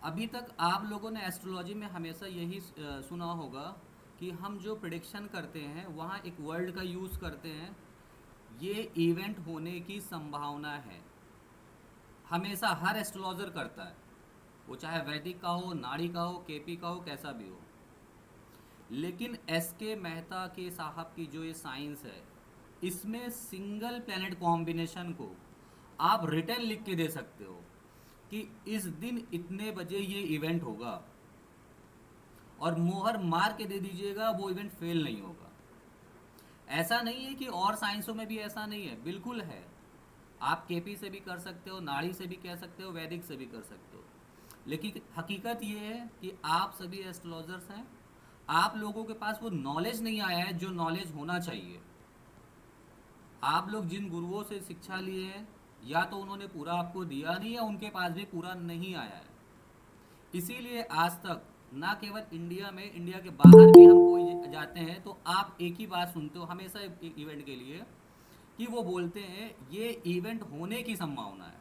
अभी तक आप लोगों ने एस्ट्रोलॉजी में हमेशा यही सुना होगा कि हम जो प्रिडिक्शन करते हैं वहाँ एक वर्ड का यूज़ करते हैं, ये इवेंट होने की संभावना है। हमेशा हर एस्ट्रोलॉजर करता है, वो चाहे वैदिक का हो, नाड़ी का हो, केपी का हो, कैसा भी हो। लेकिन एस के मेहता के साहब की जो ये साइंस है, इसमें सिंगल प्लैनेट कॉम्बिनेशन को आप रिटर्न लिख के दे सकते हो कि इस दिन इतने बजे ये इवेंट होगा, और मोहर मार के दे दीजिएगा, वो इवेंट फेल नहीं होगा। ऐसा नहीं है कि और साइंसों में भी ऐसा नहीं है, बिल्कुल है। आप केपी से भी कर सकते हो, नाड़ी से भी कह सकते हो, वैदिक से भी कर सकते हो। लेकिन हकीकत ये है कि आप सभी एस्ट्रोलॉजर्स हैं, आप लोगों के पास वो नॉलेज नहीं आया है जो नॉलेज होना चाहिए। आप लोग जिन गुरुओं से शिक्षा लिए हैं, या तो उन्होंने पूरा आपको दिया नहीं, या उनके पास भी पूरा नहीं आया है। इसीलिए आज तक ना केवल इंडिया में, इंडिया के बाहर भी हम कोई जाते हैं तो आप एक ही बात सुनते हो हमेशा इवेंट के लिए, कि वो बोलते हैं ये इवेंट होने की संभावना है।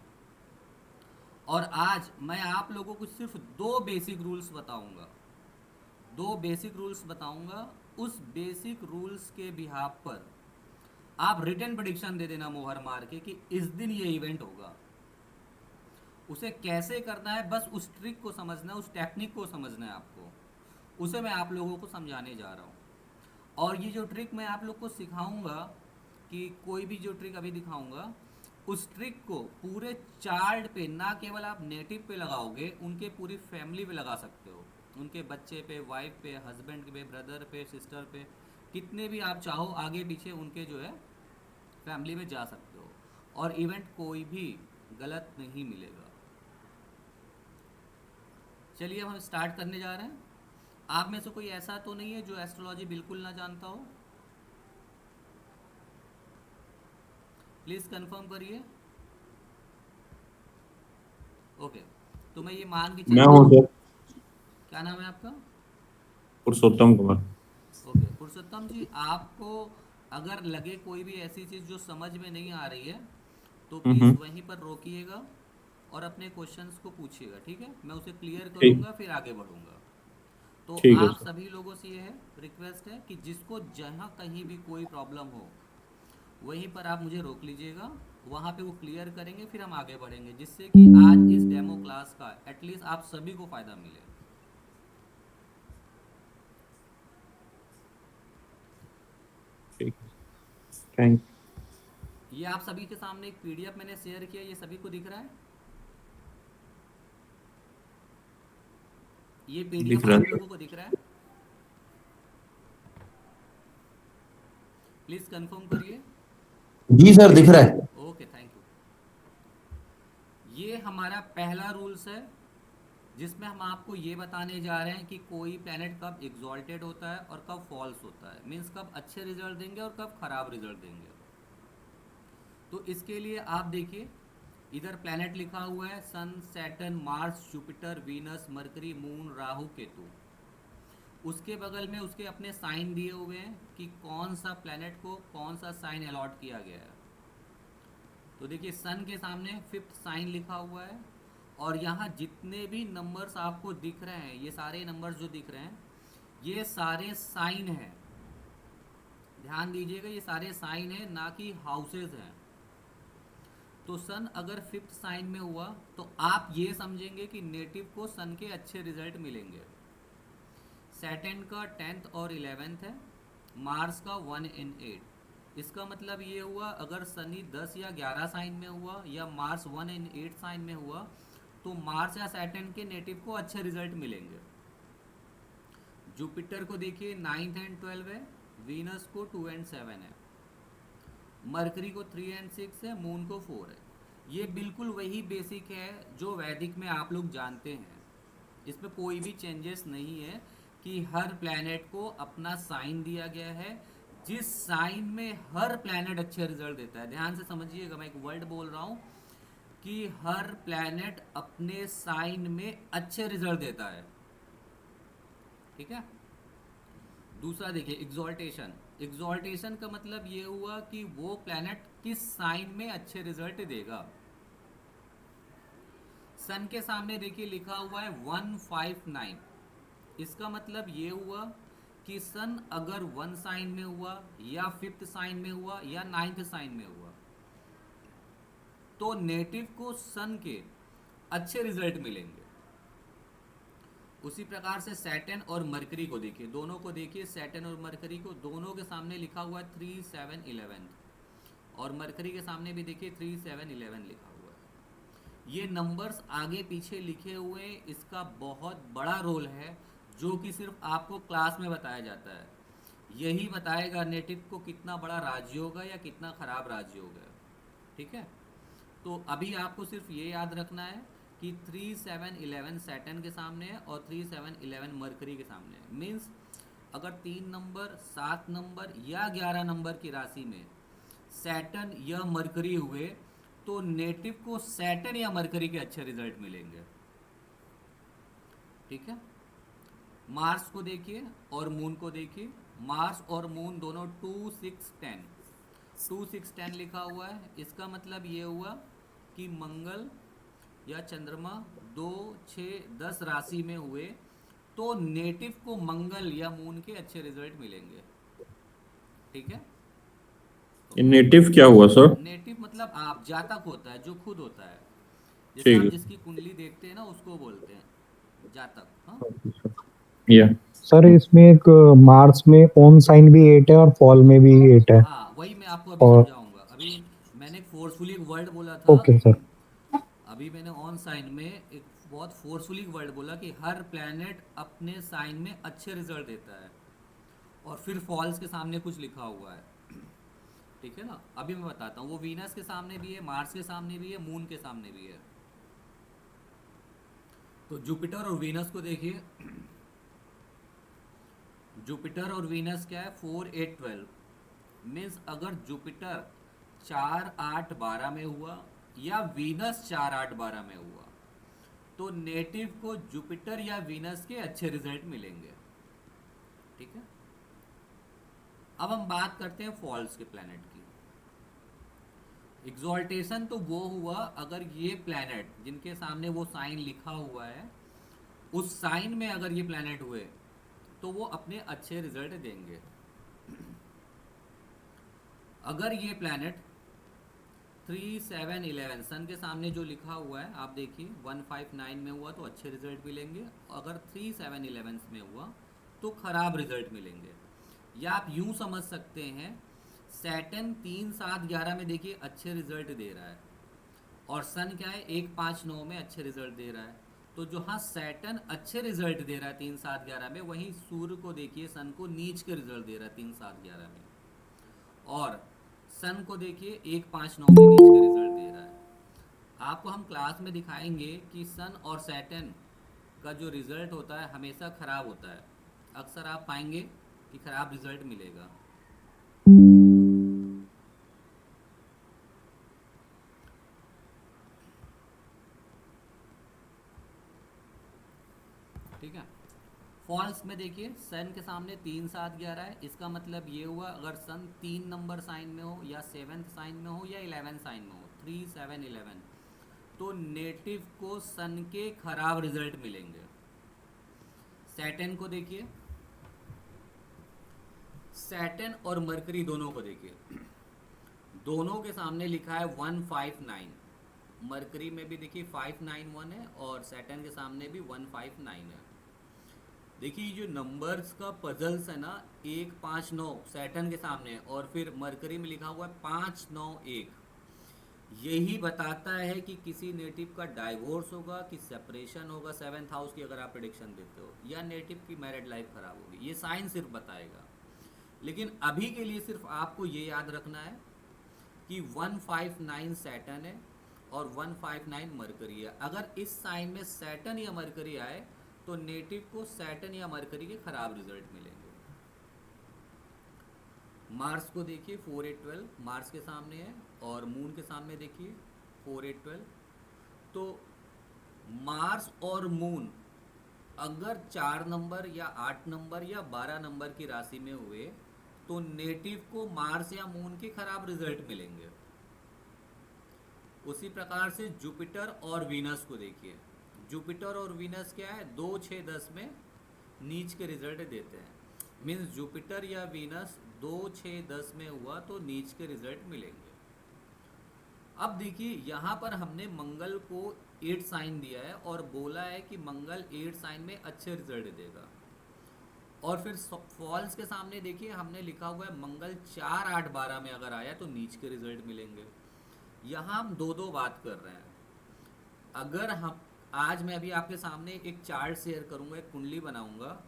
और आज मैं आप लोगों को सिर्फ दो बेसिक रूल्स बताऊंगा, दो बेसिक रूल्स बताऊंगा। उस बेसिक रूल्स के बिहाफ पर आप रिटर्न प्रिडिक्शन दे देना मोहर मार के कि इस दिन ये इवेंट होगा। उसे कैसे करना है, बस उस ट्रिक को समझना है, उस टेक्निक को समझना है आपको। उसे मैं आप लोगों को समझाने जा रहा हूँ। और ये जो ट्रिक मैं आप लोग को सिखाऊंगा, कि कोई भी जो ट्रिक अभी दिखाऊंगा, उस ट्रिक को पूरे चार्ट पे ना केवल आप नेटिव पे लगाओगे, उनके पूरी फैमिली पे लगा सकते हो। उनके बच्चे पे, वाइफ पे, हस्बैंड पे, ब्रदर पे, सिस्टर पे, कितने भी आप चाहो आगे पीछे उनके जो है फैमिली में जा सकते हो, और इवेंट कोई भी गलत नहीं मिलेगा। चलिए अब हम स्टार्ट करने जा रहे हैं। आप में से कोई ऐसा तो नहीं है जो एस्ट्रोलॉजी बिल्कुल ना जानता हो? प्लीज़ कंफर्म करिए। ओके, तो मैं ये मान के मैं चलता हूँ हूँ। सर। क्या नाम है आपका? पुरुषोत्तम कुमार। ओके पुरुषोत्तम जी, आपको अगर लगे कोई भी ऐसी चीज़ जो समझ में नहीं आ रही है, तो प्लीज़ हम्म। वहीं पर रोकिएगा और अपने क्वेश्चंस को पूछिएगा, ठीक है? मैं उसे क्लियर ठीक। करूँगा, फिर आगे बढ़ूँगा। तो ठीक है आप सर। सभी लोगों से ये है, रिक्वेस्ट है कि जिसको जहाँ कहीं भी कोई प्रॉब्लम हो, वहीं पर आप मुझे रोक लीजिएगा। वहाँ पे वो क्लियर करेंगे, फिर हम आगे बढ़ेंगे, जिससे कि आज इस डेमो क्लास का एटलीस्ट आप सभी को फ़ायदा मिले। ठीक है। थैंक। ये आप सभी के सामने एक पीडीएफ मैंने शेयर किया, ये सभी को दिख रहा है? ये दिख पीडीएफ रहा आप है। लोगों को दिख रहा है? प्लीज़ कंफर्म करिए। जी सर, दिख रहा है। Okay, thank you. ये हमारा पहला रूल्स है, जिसमें हम आपको ये बताने जा रहे हैं कि कोई प्लैनेट कब एग्जॉल्टेड होता है और कब फॉल्स होता है, मीन्स कब अच्छे रिजल्ट देंगे और कब खराब रिजल्ट देंगे। तो इसके लिए आप देखिए, इधर प्लैनेट लिखा हुआ है, sun, Saturn, Mars, Jupiter, Venus, Mercury, moon, Rahu, Ketu. उसके बगल में उसके अपने साइन दिए हुए हैं कि कौन सा प्लैनेट को कौन सा साइन अलॉट किया गया है। तो देखिए, सन के सामने फिफ्थ साइन लिखा हुआ है, और यहाँ जितने भी नंबर्स आपको दिख रहे हैं, ये सारे नंबर्स जो दिख रहे हैं, ये सारे साइन हैं। ध्यान दीजिएगा, ये सारे साइन हैं, ना कि हाउसेज हैं। तो सन अगर फिफ्थ साइन में हुआ, तो आप ये समझेंगे कि नेटिव को सन के अच्छे रिजल्ट मिलेंगे। सैटर्न का 10th और 11th है, मार्स का 1 इन 8। इसका मतलब ये हुआ, अगर शनि 10 या 11 साइन में हुआ, या मार्स 1 इन 8 साइन में हुआ, तो मार्स या सैटर्न के नेटिव को अच्छे रिजल्ट मिलेंगे। जुपिटर को देखिए 9th एंड 12 है, वीनस को 2 एंड 7 है, मरकरी को 3 एंड 6 है, मून को 4 है। ये बिल्कुल वही बेसिक है जो वैदिक में आप लोग जानते हैं। इसमें कोई भी चेंजेस नहीं है, कि हर प्लैनेट को अपना साइन दिया गया है, जिस साइन में हर प्लैनेट अच्छे रिजल्ट देता है। ध्यान से समझिएगा, मैं एक वर्ड बोल रहा हूँ कि हर प्लैनेट अपने साइन में अच्छे रिजल्ट देता है, ठीक है? दूसरा देखिए, एग्जॉल्टेशन। एग्जॉल्टेशन का मतलब ये हुआ कि वो प्लैनेट किस साइन में अच्छे रिजल्ट देगा। सन के सामने देखिए लिखा हुआ है 159। इसका मतलब ये हुआ कि सन अगर 1 साइन में हुआ या 5th साइन में हुआ या 9th साइन में हुआ तो नेटिव को सन के अच्छे रिजल्ट मिलेंगे। उसी प्रकार से सैटर्न और मरकरी को देखिए, दोनों को देखिए, सैटर्न और मरकरी को, दोनों के सामने लिखा हुआ है 3 7 11 और मरकरी के सामने भी देखिए 3 7 11 लिखा हुआ है। ये नंबर्स आगे पीछे लिखे हुए इसका बहुत बड़ा रोल है, जो कि सिर्फ आपको क्लास में बताया जाता है। यही बताएगा नेटिव को कितना बड़ा राजयोग है या कितना खराब राजयोग है। ठीक है, तो अभी आपको सिर्फ ये याद रखना है कि 3 7 11 सैटर्न के सामने है और 3 7 11 मरकरी के सामने है। मीन्स अगर 3 नंबर, 7 नंबर या 11 नंबर की राशि में सैटर्न या मरकरी हुए तो नेटिव को सैटर्न या मरकरी के अच्छे रिजल्ट मिलेंगे। ठीक है, मार्स को देखिए और मून को देखिए। मार्स और मून दोनों 2 6 10 2 6 10 लिखा हुआ है। इसका मतलब ये हुआ कि मंगल या चंद्रमा 2 6 10 राशि में हुए तो नेटिव को मंगल या मून के अच्छे रिजल्ट मिलेंगे। ठीक है, नेटिव क्या हुआ सर? नेटिव मतलब आप जातक होता है, जो खुद होता है। जैसे ठीक आप है। जिसकी कुंडली देखते हैं ना, उसको बोलते हैं जातक। हाँ या सर इसमें एक मार्स में ओन साइन भी 8 है और फॉल में भी 8 है। हाँ, वही मैं आपको अभी और समझाऊंगा। अभी मैंने फोर्सफुली एक वर्ड बोला था। Okay sir. अभी मैंने ऑन साइन में एक बहुत फोर्सफुली वर्ड बोला कि हर प्लैनेट अपने साइन में अच्छे रिजल्ट देता है, और फिर फॉल्स के सामने कुछ लिखा हुआ है। ठीक है ना, अभी मैं बताता हूँ। वो वीनस के सामने भी है, मार्स के सामने भी है, मून के सामने भी है। तो जुपिटर और वीनस को देखिए। जुपिटर और वीनस क्या है? 4 8 12। मीन्स अगर जुपिटर 4 8 12 में हुआ या वीनस 4 8 12 में हुआ तो नेटिव को जुपिटर या वीनस के अच्छे रिजल्ट मिलेंगे। ठीक है, अब हम बात करते हैं फॉल्स के प्लैनेट की। एग्जॉल्टेशन तो वो हुआ अगर ये प्लैनेट जिनके सामने वो साइन लिखा हुआ है, उस साइन में अगर ये प्लैनेट हुए तो वो अपने अच्छे रिजल्ट देंगे। अगर ये प्लैनेट 3 7 11 सन के सामने जो लिखा हुआ है, आप देखिए 159 में हुआ तो अच्छे रिजल्ट मिलेंगे। अगर 3 7 11 में हुआ तो खराब रिजल्ट मिलेंगे। या आप यूं समझ सकते हैं, सैटर्न 3 7 11 में देखिए अच्छे रिजल्ट दे रहा है, और सन क्या है 1 5 9 में अच्छे रिजल्ट दे रहा है। तो जो हाँ सैटर्न अच्छे रिजल्ट दे रहा है 3 7 11 में, वहीं सूर्य को देखिए सन को नीच के रिजल्ट दे रहा है 3 7 11 में, और सन को देखिए 1 5 9 में नीच के रिजल्ट दे रहा है। आपको हम क्लास में दिखाएंगे कि सन और सैटर्न का जो रिजल्ट होता है हमेशा खराब होता है। अक्सर आप पाएंगे कि खराब रिजल्ट मिलेगा। ठीक है, फॉल्स में देखिए सन के सामने 3 7 11 है। इसका मतलब ये हुआ अगर सन 3 नंबर साइन में हो या 7th साइन में हो या 11 साइन में हो, 3 7 11, तो नेटिव को सन के खराब रिजल्ट मिलेंगे। सैटर्न को देखिए, सैटर्न और मरकरी दोनों को देखिए, दोनों के सामने लिखा है 159। मरकरी में भी देखिए 591 है और सैटर्न के सामने भी 159 है। देखिए जो नंबर्स का पजल्स है ना, 1 5 9 सैटर्न के सामने है और फिर मरकरी में लिखा हुआ है 5 9 1, यही बताता है कि किसी नेटिव का डाइवोर्स होगा, कि सेपरेशन होगा 7th हाउस की अगर आप प्रेडिक्शन देते हो, या नेटिव की मैरिड लाइफ खराब होगी। ये साइन सिर्फ बताएगा। लेकिन अभी के लिए सिर्फ आपको ये याद रखना है कि 159 सैटर्न है और 159 मरकरी है। अगर इस साइन में सैटर्न या मरकरी आए तो नेटिव को सैटर्न या मरकरी के खराब रिजल्ट मिलेंगे। मार्स को देखिए 4 8 12 मार्स के सामने है, और मून के सामने देखिए 4 8 12। तो मार्स और मून अगर 4 नंबर या 8 नंबर या 12 नंबर की राशि में हुए तो नेटिव को मार्स या मून के खराब रिजल्ट मिलेंगे। उसी प्रकार से जुपिटर और वीनस को देखिए। जुपिटर और वीनस क्या है, 2, 6, 10 में नीच के रिजल्ट देते हैं। मीन्स जुपिटर या वीनस 2, 6, 10 में हुआ तो नीच के रिजल्ट मिलेंगे। अब देखिए यहाँ पर हमने मंगल को 8 साइन दिया है और बोला है कि मंगल 8 साइन में अच्छे रिजल्ट देगा। और फिर फॉल्स के सामने देखिए हमने लिखा हुआ है मंगल 4, 8, 12 में अगर आया तो नीच के रिजल्ट मिलेंगे। यहाँ हम दो बात कर रहे हैं। अगर हम आज मैं अभी आपके सामने एक चार्ट शेयर करूँगा, एक कुंडली बनाऊँगा,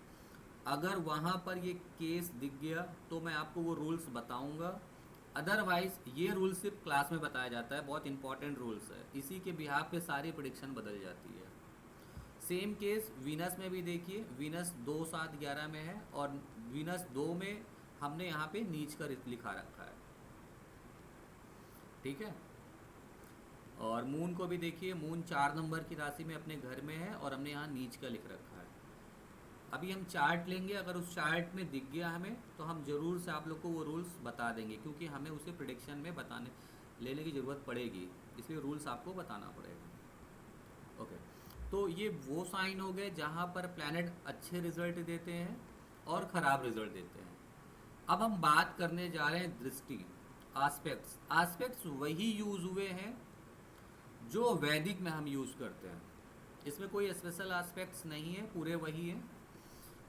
अगर वहाँ पर ये केस दिख गया तो मैं आपको वो रूल्स बताऊँगा। अदरवाइज ये रूल सिर्फ क्लास में बताया जाता है, बहुत इंपॉर्टेंट रूल्स है, इसी के बिहाफ पे सारी प्रेडिक्शन बदल जाती है। सेम केस वीनस में भी देखिए, वीनस 2, 7, 11 में है और वीनस 2 में हमने यहाँ पे नीच का लिखा रखा है, ठीक है। और मून को भी देखिए, मून 4 नंबर की राशि में अपने घर में है और हमने यहाँ नीच का लिख रखा है। अभी हम चार्ट लेंगे, अगर उस चार्ट में दिख गया हमें तो हम ज़रूर से आप लोग को वो रूल्स बता देंगे, क्योंकि हमें उसे प्रेडिक्शन में लेने की ज़रूरत पड़ेगी, इसलिए रूल्स आपको बताना पड़ेगा। ओके, तो ये वो साइन हो गए जहाँ पर प्लैनेट अच्छे रिजल्ट देते हैं और ख़राब रिजल्ट देते हैं। अब हम बात करने जा रहे हैं दृष्टि, आस्पेक्ट्स। आस्पेक्ट्स वही यूज़ हुए हैं जो वैदिक में हम यूज़ करते हैं, इसमें कोई स्पेशल आस्पेक्ट्स नहीं है, पूरे वही हैं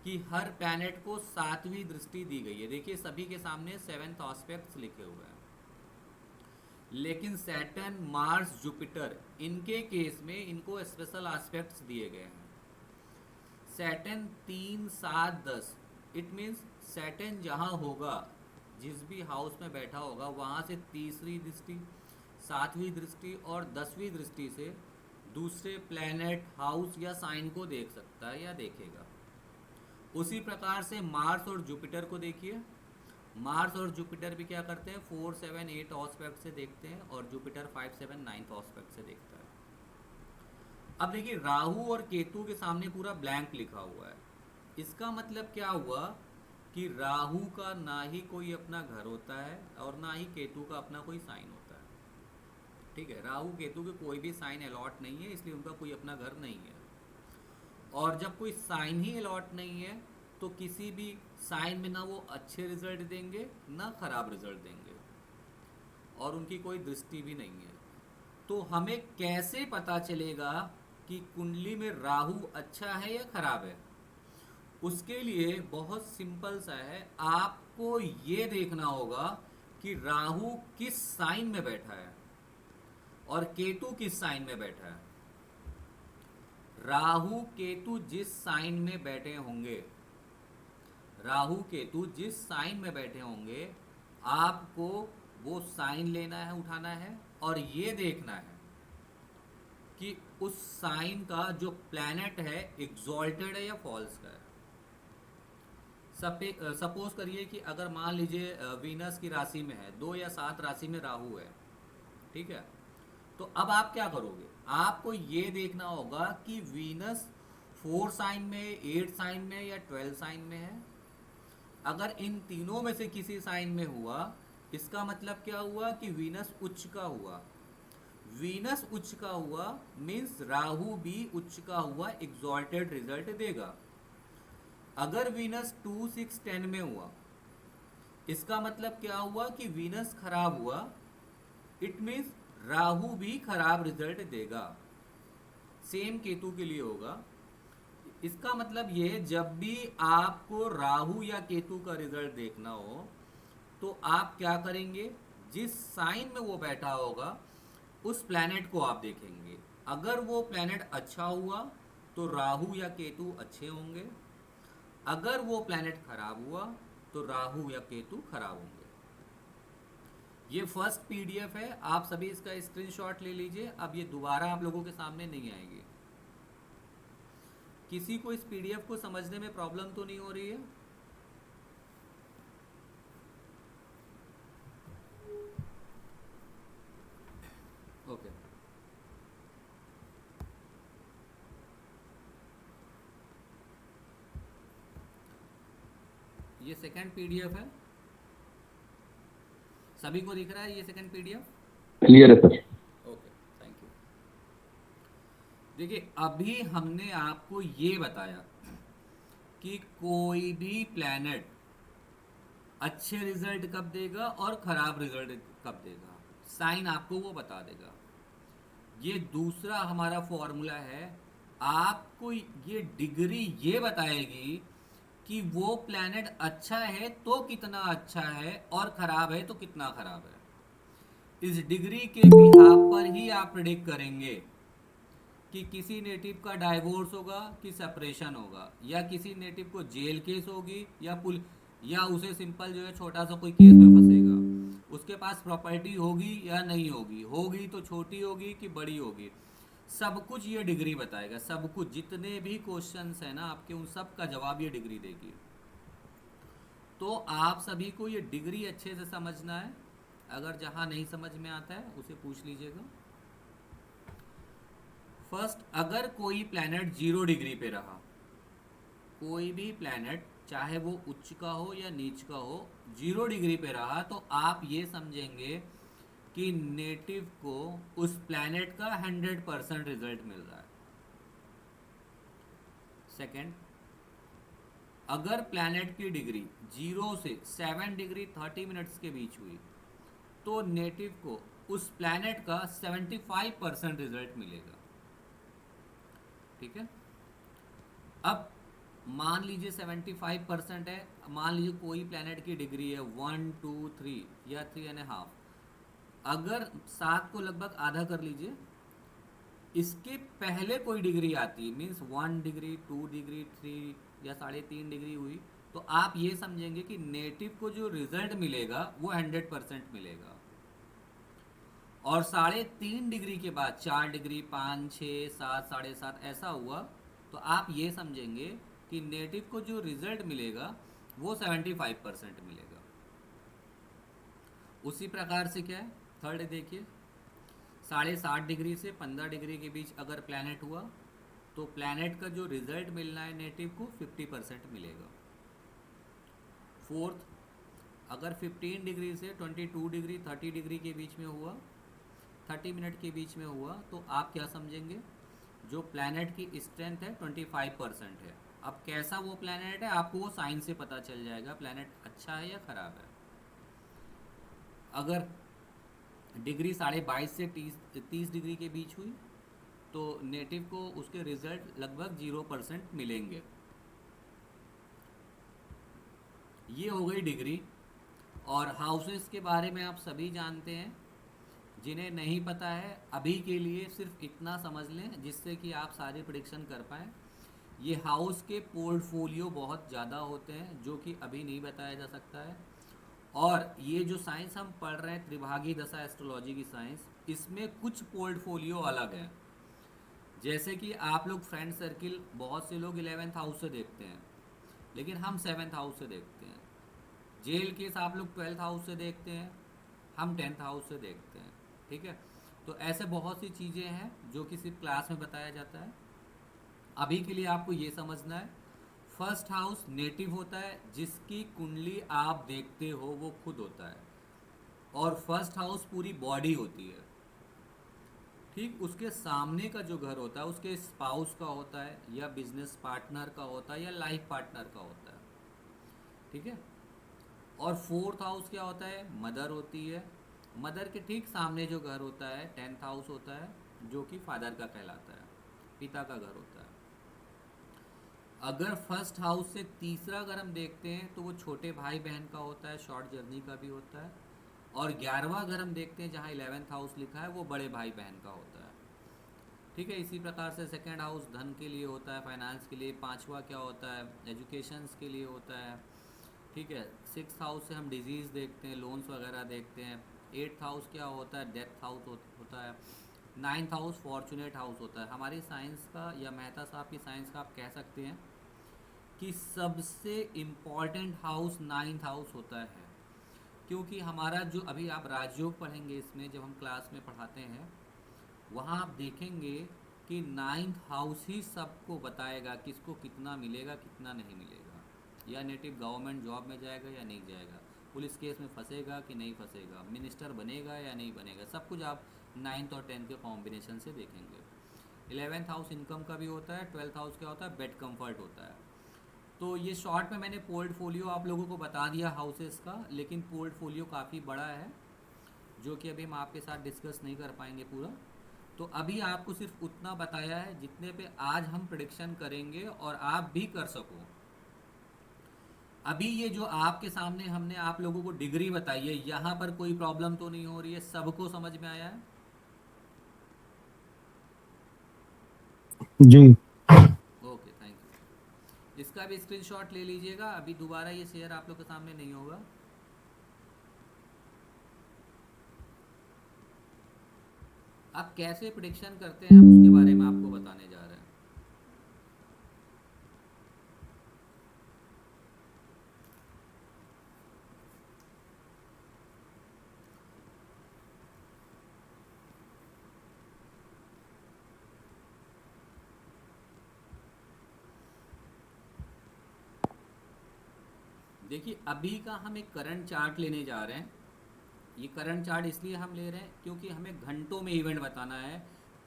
कि हर प्लैनेट को 7वीं दृष्टि दी गई है। देखिए सभी के सामने 7th आस्पेक्ट्स लिखे हुए हैं, लेकिन सैटर्न, मार्स, जुपिटर, इनके केस में इनको स्पेशल आस्पेक्ट्स दिए गए हैं। सैटर्न 3, 7, 10, इट मीन्स सैटर्न जहाँ होगा, जिस भी हाउस में बैठा होगा, वहाँ से तीसरी दृष्टि, 7वीं दृष्टि और 10वीं दृष्टि से दूसरे प्लैनेट, हाउस या साइन को देख सकता है या देखेगा। उसी प्रकार से मार्स और जुपिटर को देखिए, मार्स और जुपिटर भी क्या करते हैं, 4, 7, 8 ऑस्पेक्ट से देखते हैं और जुपिटर 5, 7, 9 ऑस्पेक्ट से देखता है। अब देखिए राहु और केतु के सामने पूरा ब्लैंक लिखा हुआ है, इसका मतलब क्या हुआ कि राहु का ना ही कोई अपना घर होता है और ना ही केतु का अपना कोई साइन होता है, ठीक है। राहु केतु के कोई भी साइन अलॉट नहीं है, इसलिए उनका कोई अपना घर नहीं है। और जब कोई साइन ही अलॉट नहीं है तो किसी भी साइन में ना वो अच्छे रिजल्ट देंगे ना खराब रिजल्ट देंगे, और उनकी कोई दृष्टि भी नहीं है। तो हमें कैसे पता चलेगा कि कुंडली में राहु अच्छा है या खराब है? उसके लिए बहुत सिंपल सा है, आपको ये देखना होगा कि राहु किस साइन में बैठा है और केतु किस साइन में बैठा है। राहु केतु जिस साइन में बैठे होंगे, राहु केतु जिस साइन में बैठे होंगे, आपको वो साइन लेना है, उठाना है और ये देखना है कि उस साइन का जो प्लैनेट है एग्जॉल्टेड है या फॉल्स का है। सपोज करिए कि अगर मान लीजिए वीनस की राशि में है, 2 या 7 राशि में राहु है, ठीक है। तो अब आप क्या करोगे, आपको ये देखना होगा कि वीनस 4 साइन में, 8 साइन में या 12 साइन में है। अगर इन तीनों में से किसी साइन में हुआ, इसका मतलब क्या हुआ कि वीनस उच्च का हुआ। वीनस उच्च का हुआ मीन्स राहु भी उच्च का हुआ एग्जॉल्टेड रिजल्ट देगा। अगर वीनस 2, 6, 10 में हुआ, इसका मतलब क्या हुआ कि वीनस खराब हुआ, इट मीन्स राहु भी खराब रिजल्ट देगा। सेम केतु के लिए होगा। इसका मतलब ये, जब भी आपको राहु या केतु का रिजल्ट देखना हो तो आप क्या करेंगे, जिस साइन में वो बैठा होगा उस प्लैनेट को आप देखेंगे। अगर वो प्लैनेट अच्छा हुआ तो राहु या केतु अच्छे होंगे, अगर वो प्लैनेट खराब हुआ तो राहु या केतु खराब होंगे। ये फर्स्ट पीडीएफ है, आप सभी इसका स्क्रीनशॉट ले लीजिए। अब ये दोबारा आप लोगों के सामने नहीं आएगी। किसी को इस पीडीएफ को समझने में प्रॉब्लम तो नहीं हो रही है? ओके, ये सेकंड पीडीएफ है, सभी को दिख रहा है ये सेकंड पीडीएफ? क्लियर है सर। ओके, देखिए अभी हमने आपको ये बताया कि कोई भी प्लैनेट अच्छे रिजल्ट कब देगा और खराब रिजल्ट कब देगा, साइन आपको वो बता देगा। ये दूसरा हमारा फॉर्मूला है, आपको ये डिग्री ये बताएगी कि वो प्लैनेट अच्छा है तो कितना अच्छा है और खराब है तो कितना खराब है। इस डिग्री के बिहाफ पर ही आप प्रिडिक्ट करेंगे कि किसी नेटिव का डाइवोर्स होगा कि सेपरेशन होगा, या किसी नेटिव को जेल केस होगी या पुल, या उसे सिंपल जो है छोटा सा कोई केस में फंसेगा, उसके पास प्रॉपर्टी होगी या नहीं होगी, होगी तो छोटी होगी कि बड़ी होगी, सब कुछ ये डिग्री बताएगा। सब कुछ, जितने भी क्वेश्चंस है ना आपके, उन सब का जवाब ये डिग्री देगी। तो आप सभी को ये डिग्री अच्छे से समझना है। अगर जहाँ नहीं समझ में आता है उसे पूछ लीजिएगा। फर्स्ट, अगर कोई प्लैनेट 0 डिग्री पे रहा, कोई भी प्लैनेट चाहे वो उच्च का हो या नीच का हो, 0 डिग्री पे रहा तो आप ये समझेंगे कि नेटिव को उस प्लैनेट का 100% रिजल्ट मिल रहा है। सेकेंड, अगर प्लैनेट की डिग्री 0 से 7 डिग्री 30 मिनट्स के बीच हुई तो नेटिव को उस प्लैनेट का 75% रिजल्ट मिलेगा। ठीक है। अब मान लीजिए 75% है, मान लीजिए कोई प्लैनेट की डिग्री है 1, 2, 3 या 3.5, अगर 7 को लगभग आधा कर लीजिए, इसके पहले कोई डिग्री आती है, मीन्स 1 डिग्री 2 डिग्री 3 या 3.5 डिग्री हुई, तो आप ये समझेंगे कि नेटिव को जो रिजल्ट मिलेगा वो 100% मिलेगा। और 3.5 डिग्री के बाद 4 डिग्री 5, 6, 7, 7.5 ऐसा हुआ तो आप ये समझेंगे कि नेटिव को जो रिजल्ट मिलेगा वो 75% मिलेगा। उसी प्रकार से क्या है, थर्ड देखिए, 7.5 डिग्री से 15 डिग्री के बीच अगर प्लैनेट हुआ तो प्लैनेट का जो रिजल्ट मिलना है नेटिव को 50% मिलेगा। फोर्थ, अगर 15 डिग्री से 22 डिग्री 30 डिग्री के बीच में हुआ, 30 मिनट के बीच में हुआ, तो आप क्या समझेंगे, जो प्लैनेट की स्ट्रेंथ है 25% है। अब कैसा वो प्लैनेट है आपको वो साइन से पता चल जाएगा, प्लैनेट अच्छा है या खराब है। अगर डिग्री 22.5 से 30 डिग्री के बीच हुई तो नेटिव को उसके रिजल्ट लगभग 0% मिलेंगे। ये हो गई डिग्री। और हाउसेस के बारे में आप सभी जानते हैं, जिन्हें नहीं पता है अभी के लिए सिर्फ इतना समझ लें जिससे कि आप सारी प्रिडिक्शन कर पाएँ। ये हाउस के पोर्टफोलियो बहुत ज़्यादा होते हैं जो कि अभी नहीं बताया जा सकता है। और ये जो साइंस हम पढ़ रहे हैं, त्रिभागी दशा एस्ट्रोलॉजी की साइंस, इसमें कुछ पोर्टफोलियो अलग हैं। जैसे कि आप लोग फ्रेंड सर्किल, बहुत से लोग 11th हाउस से देखते हैं, लेकिन हम 7th हाउस से देखते हैं। जेल केस आप लोग 12th हाउस से देखते हैं, हम 10th हाउस से देखते हैं। ठीक है। तो ऐसे बहुत सी चीज़ें हैं जो कि सिर्फ क्लास में बताया जाता है। अभी के लिए आपको ये समझना है, फर्स्ट हाउस नेटिव होता है, जिसकी कुंडली आप देखते हो वो खुद होता है, और फर्स्ट हाउस पूरी बॉडी होती है। ठीक उसके सामने का जो घर होता है उसके स्पाउस का होता है, या बिजनेस पार्टनर का होता है, या लाइफ पार्टनर का होता है। ठीक है। और फोर्थ हाउस क्या होता है, मदर होती है। मदर के ठीक सामने जो घर होता है 10th हाउस होता है, जो कि फादर का कहलाता है, पिता का घर होता है। अगर फर्स्ट हाउस से तीसरा घर हम देखते हैं तो वो छोटे भाई बहन का होता है, शॉर्ट जर्नी का भी होता है। और 11वां घर हम देखते हैं जहाँ 11th हाउस लिखा है, वो बड़े भाई बहन का होता है। ठीक है। इसी प्रकार से सेकंड हाउस धन के लिए होता है, फाइनेंस के लिए। 5वां क्या होता है, एजुकेशंस के लिए होता है। ठीक है। 6th हाउस से हम डिजीज़ देखते हैं, लोन्स वगैरह देखते हैं। 8th हाउस क्या होता है, डेथ हाउस होता है। 9th हाउस फॉर्चुनेट हाउस होता है। हमारी साइंस का, या मेहता साहब की साइंस का आप कह सकते हैं कि सबसे इम्पॉर्टेंट हाउस 9th हाउस होता है, क्योंकि हमारा जो अभी आप राजयोग पढ़ेंगे, इसमें जब हम क्लास में पढ़ाते हैं वहाँ आप देखेंगे कि 9th हाउस ही सबको बताएगा किसको कितना मिलेगा कितना नहीं मिलेगा, या नेटिव गवर्नमेंट जॉब में जाएगा या नहीं जाएगा, पुलिस केस में फंसेगा कि नहीं फंसेगा, मिनिस्टर बनेगा या नहीं बनेगा, सब कुछ आप 9th और 10th के कॉम्बिनेशन से देखेंगे। 11th हाउस इनकम का भी होता है, 12th हाउस क्या होता है, बेड कंफर्ट होता है। तो ये शॉर्ट में मैंने पोर्टफोलियो आप लोगों को बता दिया हाउसेस का, लेकिन पोर्टफोलियो काफ़ी बड़ा है जो कि अभी हम आपके साथ डिस्कस नहीं कर पाएंगे पूरा। तो अभी आपको सिर्फ उतना बताया है जितने पे आज हम प्रिडिक्शन करेंगे और आप भी कर सको। अभी ये जो आपके सामने हमने आप लोगों को डिग्री बताई है, यहाँ पर कोई प्रॉब्लम तो नहीं हो रही है, सबको समझ में आया है? जी। Okay, thank you. इसका भी स्क्रीनशॉट ले लीजिएगा, अभी दोबारा ये शेयर आप लोग के सामने नहीं होगा। आप कैसे प्रिडिक्शन करते हैं हम उसके बारे में आपको बताने जा रहे हैं। देखिए, अभी का हम एक करंट चार्ट लेने जा रहे हैं। ये करंट चार्ट इसलिए हम ले रहे हैं क्योंकि हमें घंटों में इवेंट बताना है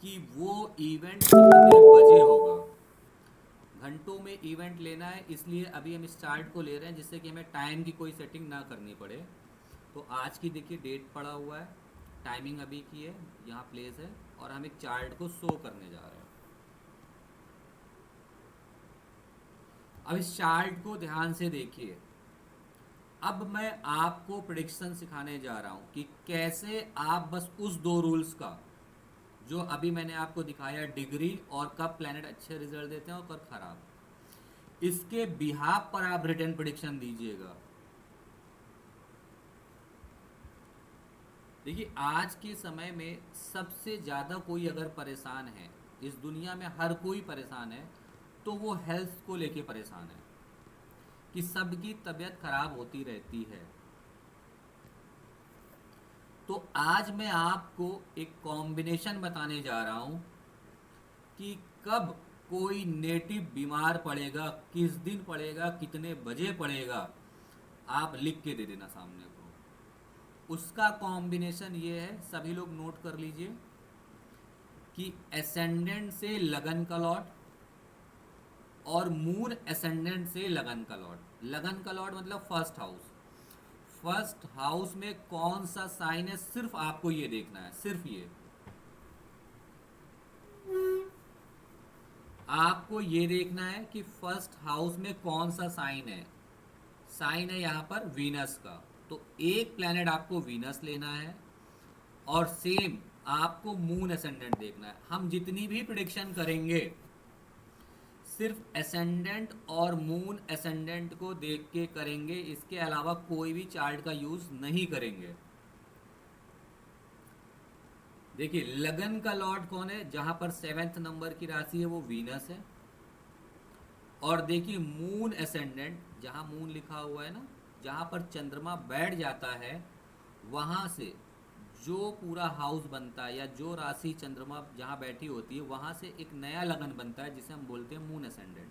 कि वो इवेंट कितने बजे होगा। घंटों में इवेंट लेना है, इसलिए अभी हम इस चार्ट को ले रहे हैं जिससे कि हमें टाइम की कोई सेटिंग ना करनी पड़े। तो आज की देखिए डेट पड़ा हुआ है, टाइमिंग अभी की है, यहाँ प्लेस है, और हम एक चार्ट को शो करने जा रहे हैं। अब इस चार्ट को ध्यान से देखिए। अब मैं आपको प्रिडिक्शन सिखाने जा रहा हूँ कि कैसे आप बस उस दो रूल्स का जो अभी मैंने आपको दिखाया, डिग्री और कब प्लैनेट अच्छे रिजल्ट देते हैं और कब खराब, इसके बिहाफ पर आप रिटर्न प्रिडिक्शन दीजिएगा। देखिए, आज के समय में सबसे ज़्यादा कोई अगर परेशान है, इस दुनिया में हर कोई परेशान है, तो वो हेल्थ को लेके परेशान है कि सबकी तबीयत खराब होती रहती है। तो आज मैं आपको एक कॉम्बिनेशन बताने जा रहा हूँ कि कब कोई नेटिव बीमार पड़ेगा, किस दिन पड़ेगा, कितने बजे पड़ेगा। आप लिख के दे देना सामने को। उसका कॉम्बिनेशन ये है, सभी लोग नोट कर लीजिए कि एसेंडेंट से लगन का लॉट और मून एसेंडेंट से लगन का लॉट। लगन का लॉट मतलब फर्स्ट हाउस। फर्स्ट हाउस में कौन सा साइन है, सिर्फ आपको ये देखना है, सिर्फ ये। आपको ये देखना है कि फर्स्ट हाउस में कौन सा साइन है। साइन है यहाँ पर वीनस का, तो एक प्लैनेट आपको वीनस लेना है और सेम आपको मून एसेंडेंट देखना है। हम जितनी भी प्रिडिक्शन करेंगे सिर्फ एसेंडेंट और मून एसेंडेंट को देख के करेंगे, इसके अलावा कोई भी चार्ट का यूज नहीं करेंगे। देखिए, लगन का लॉर्ड कौन है, जहां पर 7th नंबर की राशि है वो वीनस है। और देखिए मून एसेंडेंट, जहां मून लिखा हुआ है ना, जहां पर चंद्रमा बैठ जाता है, वहां से जो पूरा हाउस बनता है या जो राशि चंद्रमा जहां बैठी होती है वहां से एक नया लगन बनता है जिसे हम बोलते हैं मून एसेंडेंट।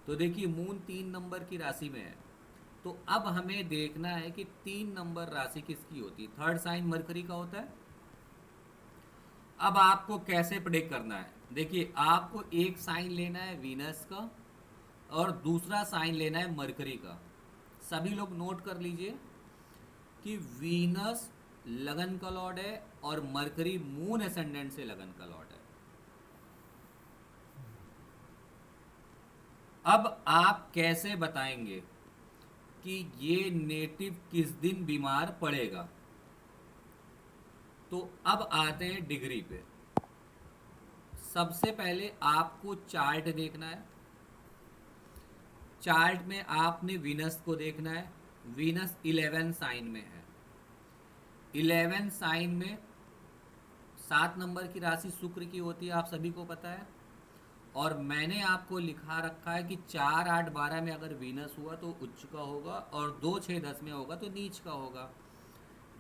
तो देखिए मून 3 नंबर की राशि में है, तो अब हमें देखना है कि 3 नंबर राशि किसकी होती है। थर्ड साइन मरकरी का होता है। अब आपको कैसे प्रेडिक्ट करना है, देखिए आपको एक साइन लेना है वीनस का और दूसरा साइन लेना है मरकरी का। सभी लोग नोट कर लीजिए कि वीनस लगन का लॉर्ड है और मरकरी मून एसेंडेंट से लगन का लॉर्ड है। अब आप कैसे बताएंगे कि ये नेटिव किस दिन बीमार पड़ेगा। तो अब आते हैं डिग्री पे। सबसे पहले आपको चार्ट देखना है। चार्ट में आपने वीनस को देखना है। वीनस 11 साइन में है। 11 साइन में 7 नंबर की राशि शुक्र की होती है, आप सभी को पता है। और मैंने आपको लिखा रखा है कि 4, 8, 12 में अगर वीनस हुआ तो उच्च का होगा और 2, 6, 10 में होगा तो नीच का होगा।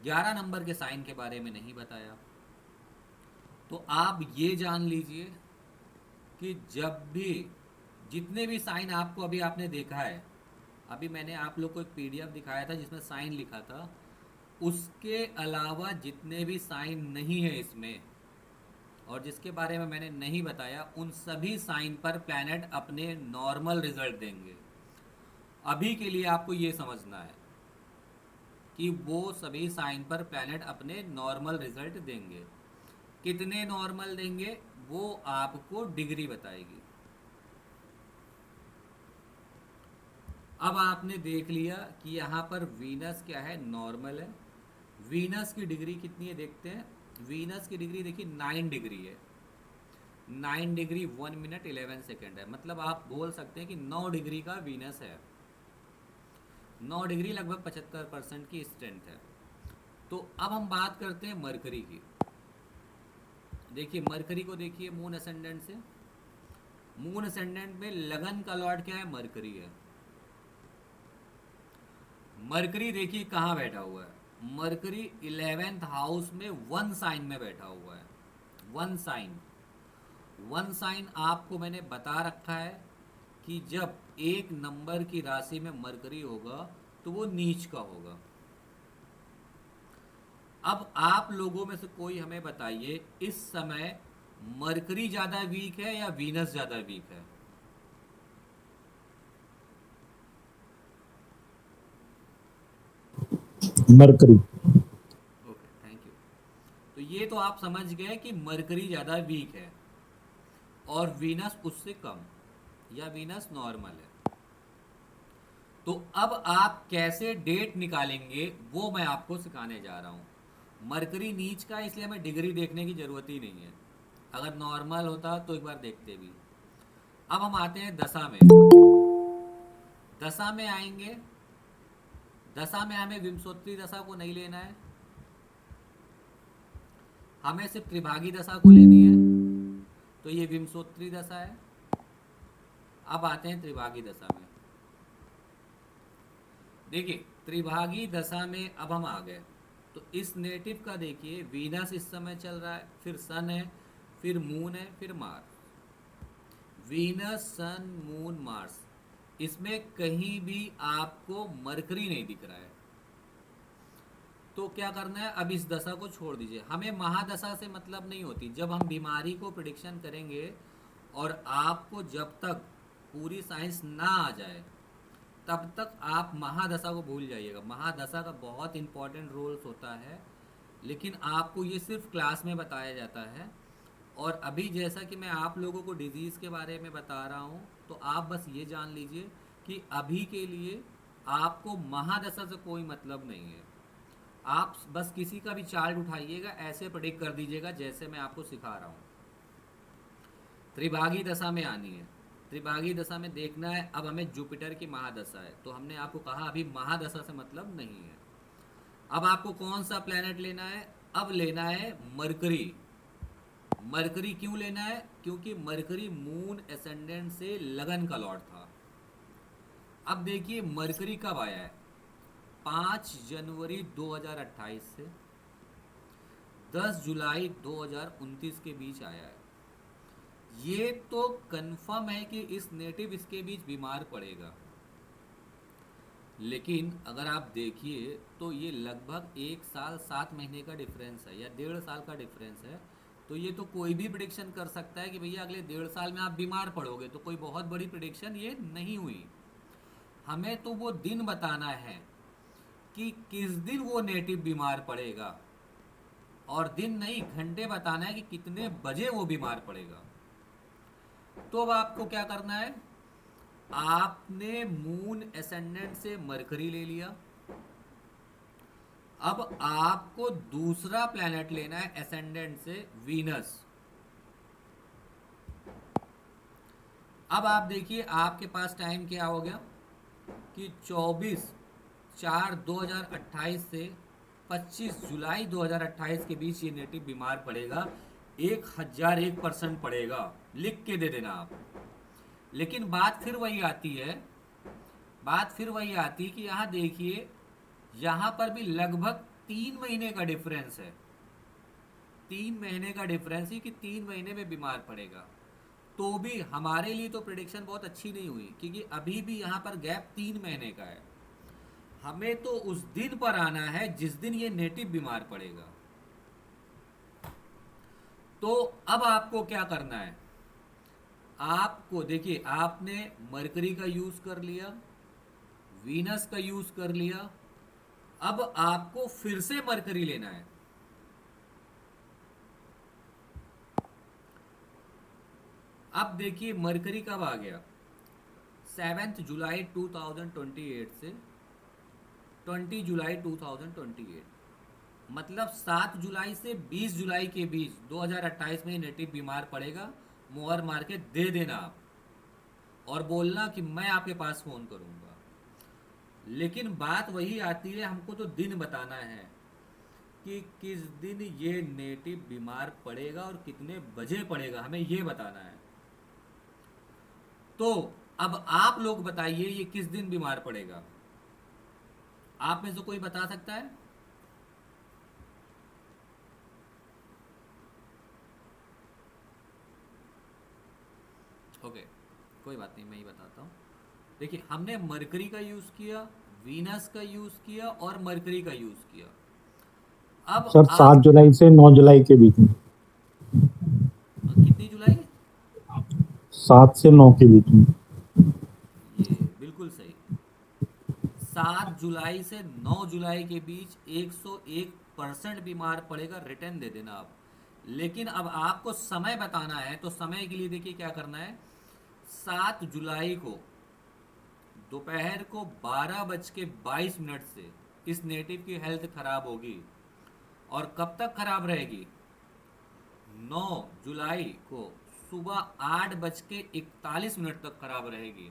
11 नंबर के साइन के बारे में नहीं बताया। तो आप ये जान लीजिए कि जब भी जितने भी साइन आपको अभी आपने देखा है, अभी मैंने आप लोग को एक पीडीएफ दिखाया था जिसमें साइन लिखा था, उसके अलावा जितने भी साइन नहीं है इसमें और जिसके बारे में मैंने नहीं बताया, उन सभी साइन पर प्लैनेट अपने नॉर्मल रिजल्ट देंगे। अभी के लिए आपको ये समझना है कि वो सभी साइन पर प्लैनेट अपने नॉर्मल रिजल्ट देंगे। कितने नॉर्मल देंगे वो आपको डिग्री बताएगी। अब आपने देख लिया कि यहाँ पर वीनस क्या है, नॉर्मल है। वीनस की डिग्री कितनी है देखते हैं। वीनस की डिग्री देखिए 9 डिग्री है। 9 डिग्री 1 मिनट 11 सेकेंड है, मतलब आप बोल सकते हैं कि 9 डिग्री का वीनस है। 9 डिग्री लगभग 75% की स्ट्रेंथ है। तो अब हम बात करते हैं मरकरी की। देखिए मरकरी को देखिए मून असेंडेंट से। मून असेंडेंट में लगन का लॉर्ड क्या है, मरकरी है। मरकरी देखिए कहाँ बैठा हुआ है। मरकरी 11th हाउस में 1 साइन में बैठा हुआ है। 1 साइन। 1 साइन आपको मैंने बता रखा है कि जब एक नंबर की राशि में मरकरी होगा तो वो नीच का होगा। अब आप लोगों में से कोई हमें बताइए, इस समय मरकरी ज्यादा वीक है या वीनस ज्यादा वीक है? मरकरी। Okay, thank you. तो ये तो आप समझ गए कि मरकरी ज्यादा वीक है और वीनस उससे कम, या वीनस नॉर्मल है। तो अब आप कैसे डेट निकालेंगे वो मैं आपको सिखाने जा रहा हूं। मरकरी नीच का, इसलिए हमें डिग्री देखने की जरूरत ही नहीं है। अगर नॉर्मल होता तो एक बार देखते भी। अब हम आते हैं दशा में। दशा में आएंगे। दशा में हमें विंशोत्तरी दशा को नहीं लेना है, हमें सिर्फ त्रिभागी दशा को लेनी है। तो ये विंशोत्तरी दशा है। अब आते हैं त्रिभागी दशा में। देखिए त्रिभागी दशा में अब हम आ गए। तो इस नेटिव का देखिए, वीनस इस समय चल रहा है, फिर सन है, फिर मून है, फिर मार्स। वीनस, सन, मून, मार्स, इसमें कहीं भी आपको मरकरी नहीं दिख रहा है। तो क्या करना है, अब इस दशा को छोड़ दीजिए। हमें महादशा से मतलब नहीं होती। जब हम बीमारी को प्रिडिक्शन करेंगे और आपको जब तक पूरी साइंस ना आ जाए तब तक आप महादशा को भूल जाइएगा। महादशा का बहुत इंपॉर्टेंट रोल्स होता है, लेकिन आपको ये सिर्फ क्लास में बताया जाता है। और अभी जैसा कि मैं आप लोगों को डिजीज़ के बारे में बता रहा हूँ, तो आप बस ये जान लीजिए कि अभी के लिए आपको महादशा से कोई मतलब नहीं है। आप बस किसी का भी चार्ट उठाइएगा, ऐसे प्रेडिक्ट कर दीजिएगा जैसे मैं आपको सिखा रहा हूँ। त्रिभागी दशा में आनी है। त्रिभागी दशा में देखना है। अब हमें जुपिटर की महादशा है, तो हमने आपको कहा अभी महादशा से मतलब नहीं है। अब आपको कौन सा प्लेनेट लेना है? अब लेना है मरकरी। मरकरी क्यों लेना है? क्योंकि मरकरी मून एसेंडेंट से लगन का लॉर्ड था। अब देखिए मरकरी कब आया है, 5 जनवरी 2028 से 10 जुलाई 2029 के बीच आया है। ये तो कंफर्म है कि इस नेटिव इसके बीच बीमार पड़ेगा। लेकिन अगर आप देखिए तो ये लगभग 1 साल 7 महीने का डिफरेंस है, या 1.5 साल का डिफरेंस है। तो ये तो कोई भी प्रिडिक्शन कर सकता है कि भैया अगले 1.5 साल में आप बीमार पड़ोगे। तो कोई बहुत बड़ी प्रिडिक्शन ये नहीं हुई। हमें तो वो दिन बताना है कि किस दिन वो नेटिव बीमार पड़ेगा, और दिन नहीं, घंटे बताना है कि कितने बजे वो बीमार पड़ेगा। तो अब आपको क्या करना है, आपने मून एसेंडेंट से मरकरी ले लिया। अब आपको दूसरा प्लैनेट लेना है एसेंडेंट से, वीनस। अब आप देखिए आपके पास टाइम क्या हो गया कि 24/4/2028 से 25 जुलाई 2028 के बीच ये नेटिव बीमार पड़ेगा। 1001% पड़ेगा, लिख के दे देना आप। लेकिन बात फिर वही आती है, बात फिर वही आती है कि यहाँ देखिए, यहाँ पर भी लगभग 3 महीने का डिफरेंस है। 3 महीने का डिफरेंस ही कि 3 महीने में बीमार पड़ेगा। तो भी हमारे लिए तो प्रिडिक्शन बहुत अच्छी नहीं हुई, क्योंकि अभी भी यहाँ पर गैप 3 महीने का है। हमें तो उस दिन पर आना है जिस दिन ये नेटिव बीमार पड़ेगा। तो अब आपको क्या करना है, आपको देखिए आपने मरकरी का यूज कर लिया, वीनस का यूज कर लिया, अब आपको फिर से मरकरी लेना है। अब देखिए मरकरी कब आ गया, 7 जुलाई 2028 से 20 जुलाई 2028, मतलब 7 जुलाई से 20 जुलाई के बीच 2028 में नेटिव बीमार पड़ेगा, मोहर मार के दे देना आप, और बोलना कि मैं आपके पास फोन करूंगा। लेकिन बात वही आती है, हमको तो दिन बताना है कि किस दिन ये नेटिव बीमार पड़ेगा और कितने बजे पड़ेगा, हमें ये बताना है। तो अब आप लोग बताइए ये किस दिन बीमार पड़ेगा, आप में से कोई बता सकता है? ओके, कोई बात नहीं, मैं ही बताता हूँ। देखिए हमने मरकरी का यूज किया, वीनस का यूज किया और मरकरी का यूज किया। अब सर आप 7 जुलाई से 9 जुलाई के बीच में। कितनी जुलाई? 7 से 9 के बीच में। ये बिल्कुल सही, 7 जुलाई से 9 जुलाई के बीच 101% बीमार पड़ेगा, रिटर्न दे देना आप। लेकिन अब आपको समय बताना है, तो समय के लिए देखिए क्या करना है। 7 जुलाई को दोपहर को 12:22 से इस नेटिव की हेल्थ खराब होगी, और कब तक खराब रहेगी? 9 जुलाई को सुबह 8:41 तक खराब रहेगी।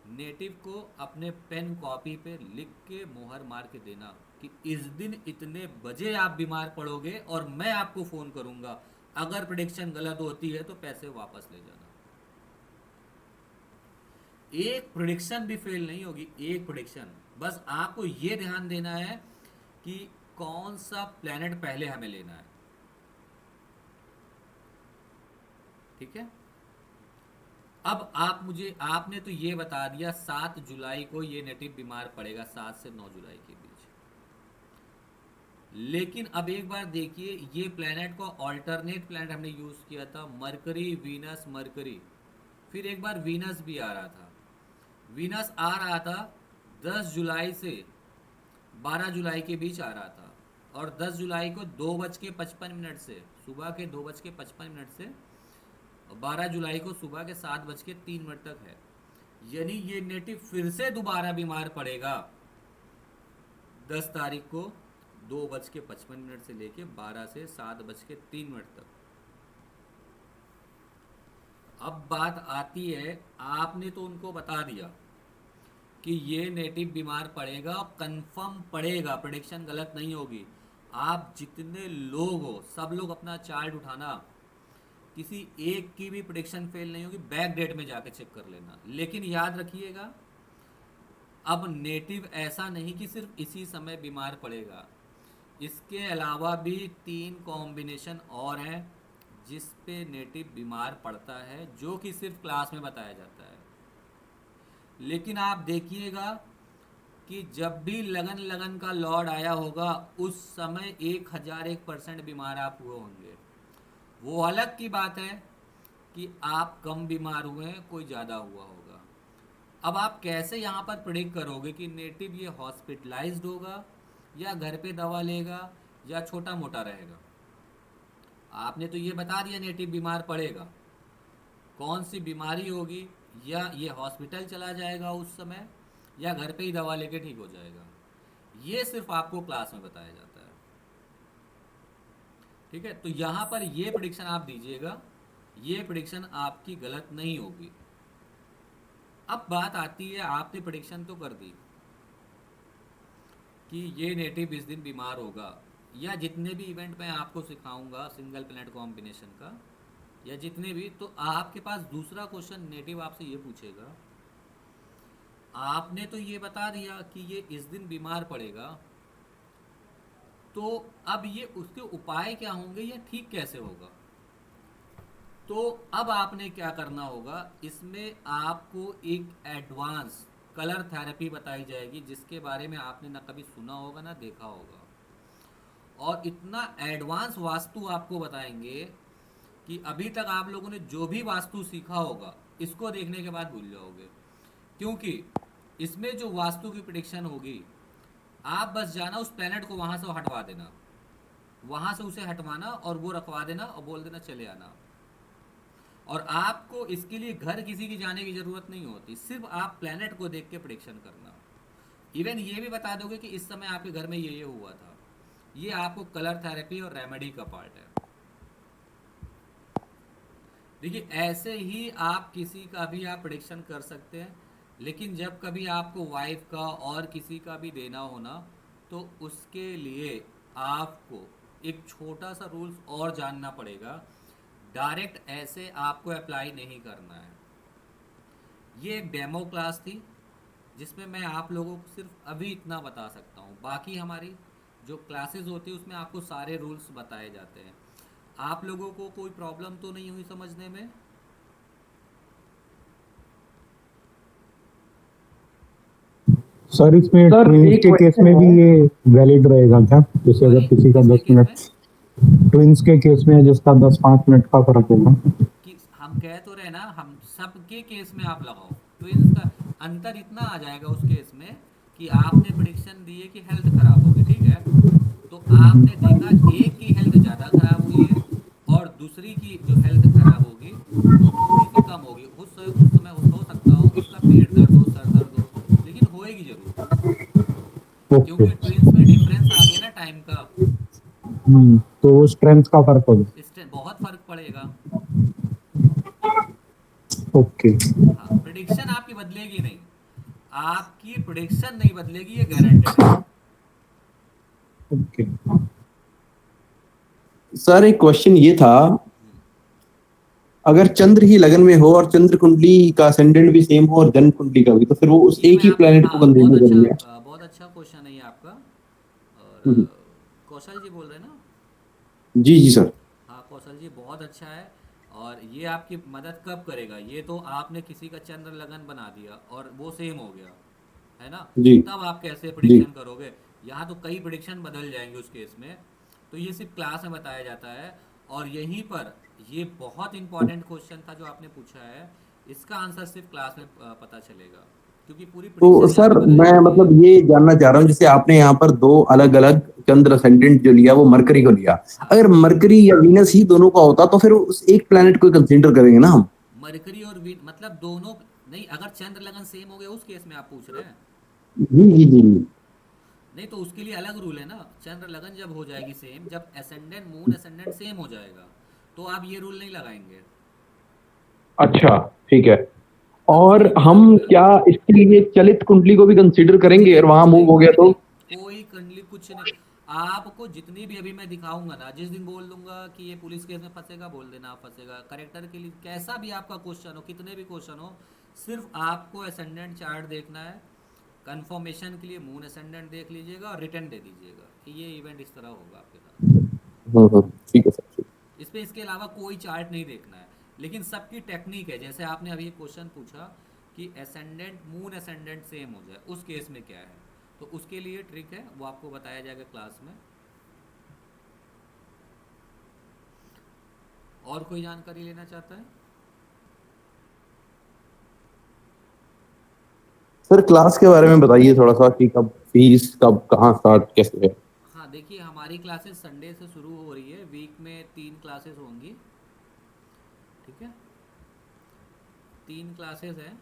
नेटिव को अपने पेन कॉपी पे लिख के मोहर मार के देना कि इस दिन इतने बजे आप बीमार पड़ोगे और मैं आपको फोन करूंगा, अगर प्रेडिक्शन गलत होती है तो पैसे वापस ले जाना। एक प्रेडिक्शन भी फेल नहीं होगी, एक प्रेडिक्शन। बस आपको ये ध्यान देना है कि कौन सा प्लेनेट पहले हमें लेना है, ठीक है। अब आप मुझे, आपने तो ये बता दिया 7 जुलाई को ये नेटिव बीमार पड़ेगा, 7 से 9 जुलाई के बीच। लेकिन अब एक बार देखिए, ये प्लेनेट को ऑल्टरनेट प्लेनेट हमने यूज किया था, मरकरी वीनस मरकरी, फिर एक बार वीनस भी आ रहा था। वीनस आ रहा था 10 जुलाई से 12 जुलाई के बीच आ रहा था, और 10 जुलाई को 2:55 से, सुबह के 2:55 से 12 जुलाई को सुबह के 7:03 तक है। यानी ये नेटिव फिर से दोबारा बीमार पड़ेगा 10 तारीख को 2:55 से लेके 12 से 7:03 तक। अब बात आती है, आपने तो उनको बता दिया कि ये नेटिव बीमार पड़ेगा, कंफर्म पड़ेगा, प्रेडिक्शन गलत नहीं होगी। आप जितने लोग हो सब लोग अपना चार्ट उठाना, किसी एक की भी प्रेडिक्शन फेल नहीं होगी, बैक डेट में जाके चेक कर लेना। लेकिन याद रखिएगा, अब नेटिव ऐसा नहीं कि सिर्फ इसी समय बीमार पड़ेगा, इसके अलावा भी 3 कॉम्बिनेशन और हैं जिस पे नेटिव बीमार पड़ता है, जो कि सिर्फ क्लास में बताया जाता है। लेकिन आप देखिएगा कि जब भी लगन लगन का लॉर्ड आया होगा, उस समय 1001% बीमार आप हुए होंगे। वो अलग की बात है कि आप कम बीमार हुए हैं, कोई ज़्यादा हुआ होगा। अब आप कैसे यहाँ पर प्रेडिक्ट करोगे कि नेटिव ये हॉस्पिटलाइज्ड होगा या घर पे दवा लेगा या छोटा मोटा रहेगा? आपने तो ये बता दिया नेटिव बीमार पड़ेगा, कौन सी बीमारी होगी, या ये हॉस्पिटल चला जाएगा उस समय, या घर पे ही दवा लेके ठीक हो जाएगा, ये सिर्फ आपको क्लास में बताया जाता है, ठीक है। तो यहाँ पर ये प्रेडिक्शन आप दीजिएगा, ये प्रेडिक्शन आपकी गलत नहीं होगी। अब बात आती है, आपने प्रेडिक्शन तो कर दी कि ये नेटिव इस दिन बीमार होगा, या जितने भी इवेंट मैं आपको सिखाऊंगा सिंगल प्लैनेट कॉम्बिनेशन का, या जितने भी, तो आपके पास दूसरा क्वेश्चन नेटिव आपसे ये पूछेगा, आपने तो ये बता दिया कि ये इस दिन बीमार पड़ेगा, तो अब ये उसके उपाय क्या होंगे, या ठीक कैसे होगा? तो अब आपने क्या करना होगा, इसमें आपको एक एडवांस कलर थेरेपी बताई जाएगी, जिसके बारे में आपने ना कभी सुना होगा ना देखा होगा, और इतना एडवांस वास्तु आपको बताएंगे कि अभी तक आप लोगों ने जो भी वास्तु सीखा होगा इसको देखने के बाद भूल जाओगे, क्योंकि इसमें जो वास्तु की प्रिडिक्शन होगी, आप बस जाना उस प्लेनेट को वहां से हटवा देना, वहां से उसे हटवाना और वो रखवा देना और बोल देना चले आना। और आपको इसके लिए घर किसी की जाने की जरूरत नहीं होती, सिर्फ आप प्लेनेट को देख के प्रिडिक्शन करना। इवन ये भी बता दोगे कि इस समय आपके घर में ये हुआ था। ये आपको कलर थेरेपी और रेमेडी का पार्ट है। देखिए ऐसे ही आप किसी का भी आप प्रिडिक्शन कर सकते हैं, लेकिन जब कभी आपको वाइफ का और किसी का भी देना होना, तो उसके लिए आपको एक छोटा सा रूल्स और जानना पड़ेगा। डायरेक्ट ऐसे आपको अप्लाई नहीं करना है। ये एक डेमो क्लास थी जिसमें मैं आप लोगों को सिर्फ अभी इतना बता सकता हूँ। बाकी हमारी जो क्लासेस होती है उसमें आपको सारे रूल्स बताए जाते हैं। आप लोगों को कोई प्रॉब्लम तो नहीं हुई समझने में? सर इसमें सर ट्विंस एक के केस क्वेश्चन में भी है। ये वैलिड रहेगा क्या? जैसे अगर सॉरी, किसी का किसके 10 केस मिनट, में? ट्विंस के केस में जिसका 10-5 मिनट का फर्क होगा। कि हम कह तो रहे ना, हम सबके केस में आप लगाओ। ट्विंस का अंतर इतना आ जाएगा उस केस में कि आपने प्रिडिक्शन दी है कि हेल्थ खराब होगी, ठीक है, तो आपने देखा एक की हेल्थ ज़्यादा खराब हुई है और दूसरी की जो हेल्थ खराब होगी वो थोड़ी सी कम होगी। उस समय हो सकता हो उसका पेट दर्द हो, सर दर्द हो, लेकिन होएगी जरूर, ओके। क्योंकि ट्विंस में डिफरेंस आ गया ना टाइम का। तो वो स्ट्रेंथ का फर्क होगा। इससे बहुत फर्क पड़ेगा। ओके। हाँ, प्रिडिक्शन आपकी बदलेगी नहीं, आपकी प्रिडिक्शन नहीं बदलेगी, ये गारंटेड है। ओके। सर एक क्वेश्चन ये था, अगर चंद्र ही लगन में हो और चंद्र कुंडली का असेंडेंट भी सेम हो और जन्म कुंडली का भी, तो फिर वो उस ये एक मैं ही आपको, प्लेनेट को हाँ कंसीडर करेंगे? बहुत अच्छा क्वेश्चन है ये आपका। और हम्म, कौशल जी बोल रहे हैं ना? जी जी सर। हाँ कौशल जी, बहुत अच्छा है। और ये आपकी मदद कब करेगा? ये तो आपने किसी का चंद्र लगन बना दिया और वो सेम हो गया, है ना, जी तब आप कैसे जी। प्रिडिक्शन करोगे? यहाँ तो कई प्रिडिक्शन बदल जाएंगे उस केस में। तो ये सिर्फ क्लास में बताया जाता है। और यहीं पर ये बहुत इंपॉर्टेंट क्वेश्चन था जो आपने पूछा है, इसका आंसर सिर्फ क्लास में पता चलेगा, क्योंकि पूरी तो प्रिडिक्शन यहाँ सर पे बदल मैं जाती है। मतलब ये जानना चाह रहा हूँ, जैसे आपने यहाँ पर दो अलग अलग चंद्र असेंडेंट जो लिया वो मरकरी को लिया, हाँ, अगर मरकरी या वीनस ही दोनों का होता तो फिर उस एक प्लेनेट को कंसीडर करेंगे ना हम? मरकरी और वीन मतलब दोनों नहीं, अगर चंद्र लगन सेम हो गया उस केस में आप पूछ रहे हैं? जी जी जी जी। नहीं तो उसके लिए अलग रूल है ना। चंद्र लगन जब हो जाएगी सेम, जब एसेंडेंट मून एसेंडेंट सेम हो जाएगा, तो आप ये रूल नहीं लगाएंगे। अच्छा ठीक है। तब और उसके लिए दूसरा हम रूल है। क्या इसके लिए चलित कुंडली को भी कंसीडर कुछ करेंगे नहीं, और वहां कुछ मूव नहीं, हो गया कुछ तो? नहीं, कोई कंडली कुछ नहीं। आपको जितनी भी अभी मैं दिखाऊंगा ना, जिस दिन बोल दूंगा कि ये पुलिस केस में फंसेगा, बोल देना आप फंसेगा। करेक्टर के लिए कैसा भी आपका क्वेश्चन हो, कितने भी क्वेश्चन हो, सिर्फ आपको असेंडेंट चार्ट देखना है। कंफर्मेशन के लिए मून असेंडेंट देख लीजिएगा और रिटर्न दे दीजिएगा कि ये इवेंट इस तरह होगा आपके साथ। ठीक है सर ठीक। इस पे इसके अलावा कोई चार्ट नहीं देखना है। लेकिन सबकी टेक्निक है, जैसे आपने अभी एक क्वेश्चन पूछा कि असेंडेंट मून असेंडेंट सेम हो जाए, उस केस में क्या है, तो उसके लिए ट्रिक है, वो आपको बताया जाएगा क्लास में। और कोई जानकारी लेना चाहता है? सर क्लास के बारे में बताइए थोड़ा सा, कि कब फीस, कब कहाँ स्टार्ट कैसे है? हाँ देखिए, हमारी क्लासेस संडे से शुरू हो रही है, वीक में 3 क्लासेस होंगी, ठीक है, 3 क्लासेस हैं।